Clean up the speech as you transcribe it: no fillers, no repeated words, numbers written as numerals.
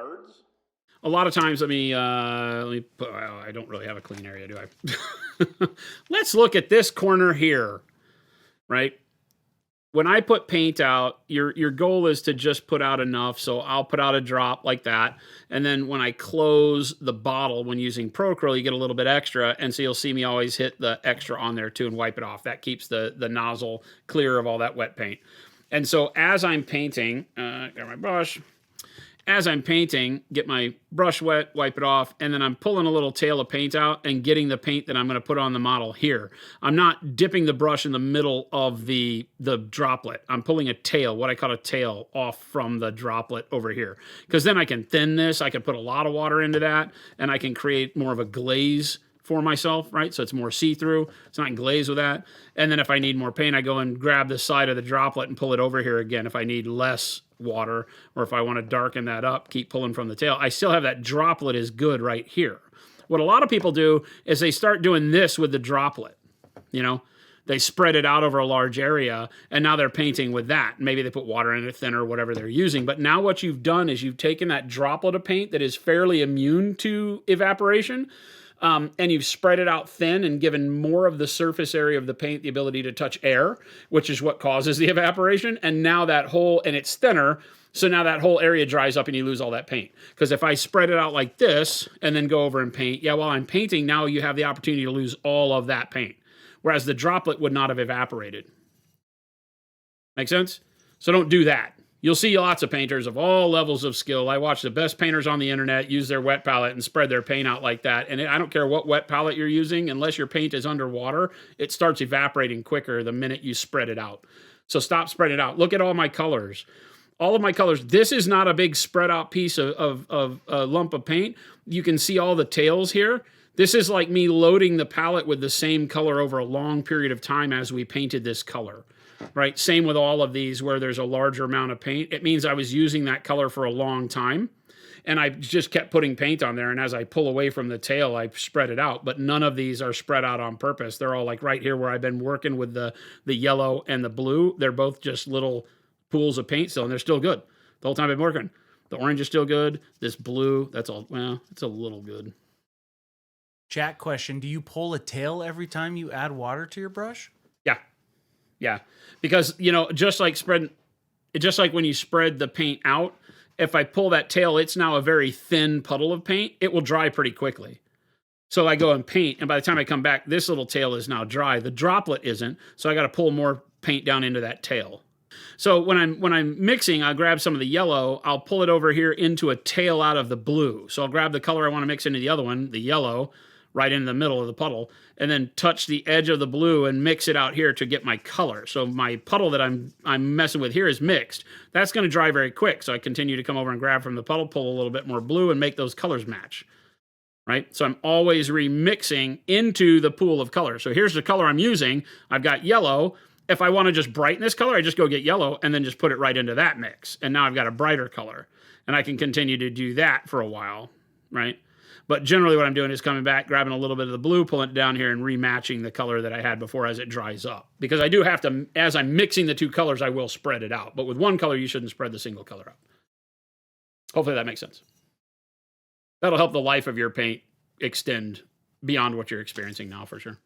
nerds? A lot of times, well, I don't really have a clean area, do I? Let's look at this corner here, right? When I put paint out, your goal is to just put out enough. So I'll put out a drop like that. And then when I close the bottle when using Pro Acryl, you get a little bit extra. And so you'll see me always hit the extra on there too and wipe it off. That keeps the nozzle clear of all that wet paint. And so as I'm painting, got my brush. As I'm painting, get my brush wet, wipe it off, and then I'm pulling a little tail of paint out and getting the paint that I'm going to put on the model here. I'm not dipping the brush in the middle of the droplet. I'm pulling a tail, what I call a tail, off from the droplet over here. Because then I can thin this, I can put a lot of water into that, and I can create more of a glaze for myself, right? So it's more see-through. It's not glazed with that. And then if I need more paint, I go and grab the side of the droplet and pull it over here again if I need less water, or if I want to darken that up, keep pulling from the tail. I still have that droplet is good right here. What a lot of people do is they start doing this with the droplet. You know, they spread it out over a large area, and now they're painting with that. Maybe they put water in it, thinner, whatever they're using. But now what you've done is you've taken that droplet of paint that is fairly immune to evaporation, and you've spread it out thin and given more of the surface area of the paint the ability to touch air, which is what causes the evaporation. And now that whole, and it's thinner, so now that whole area dries up and you lose all that paint. Because if I spread it out like this and then go over and paint, yeah, while I'm painting, now you have the opportunity to lose all of that paint. Whereas the droplet would not have evaporated. Make sense? So don't do that. You'll see lots of painters of all levels of skill. I watch the best painters on the internet use their wet palette and spread their paint out like that. And I don't care what wet palette you're using, unless your paint is underwater, it starts evaporating quicker the minute you spread it out. So stop spreading it out. Look at all my colors. All of my colors. This is not a big spread out piece of a lump of paint. You can see all the tails here. This is like me loading the palette with the same color over a long period of time as we painted this color. Right? Same with all of these where there's a larger amount of paint. It means I was using that color for a long time, and I just kept putting paint on there, and as I pull away from the tail, I spread it out. But none of these are spread out on purpose. They're all like right here where I've been working with the yellow and the blue. They're both just little pools of paint still, and they're still good. The whole time I've been working. The orange is still good. This blue, that's all, well, it's a little good. Chat question, do you pull a tail every time you add water to your brush? Yeah. Yeah, because, you know, just like when you spread the paint out, if I pull that tail, it's now a very thin puddle of paint. It will dry pretty quickly. So I go and paint, and by the time I come back, this little tail is now dry. The droplet isn't, so I got to pull more paint down into that tail. So when I'm mixing, I'll grab some of the yellow, I'll pull it over here into a tail out of the blue. So I'll grab the color I want to mix into the other one, the yellow, right in the middle of the puddle, and then touch the edge of the blue and mix it out here to get my color. So my puddle that I'm messing with here is mixed. That's going to dry very quick. So I continue to come over and grab from the puddle, pull a little bit more blue, and make those colors match. Right? So I'm always remixing into the pool of color. So here's the color I'm using. I've got yellow. If I want to just brighten this color, I just go get yellow and then just put it right into that mix. And now I've got a brighter color. And I can continue to do that for a while, right? But generally what I'm doing is coming back, grabbing a little bit of the blue, pulling it down here, and rematching the color that I had before as it dries up. Because I do have to, as I'm mixing the two colors, I will spread it out. But with one color, you shouldn't spread the single color out. Hopefully that makes sense. That'll help the life of your paint extend beyond what you're experiencing now for sure.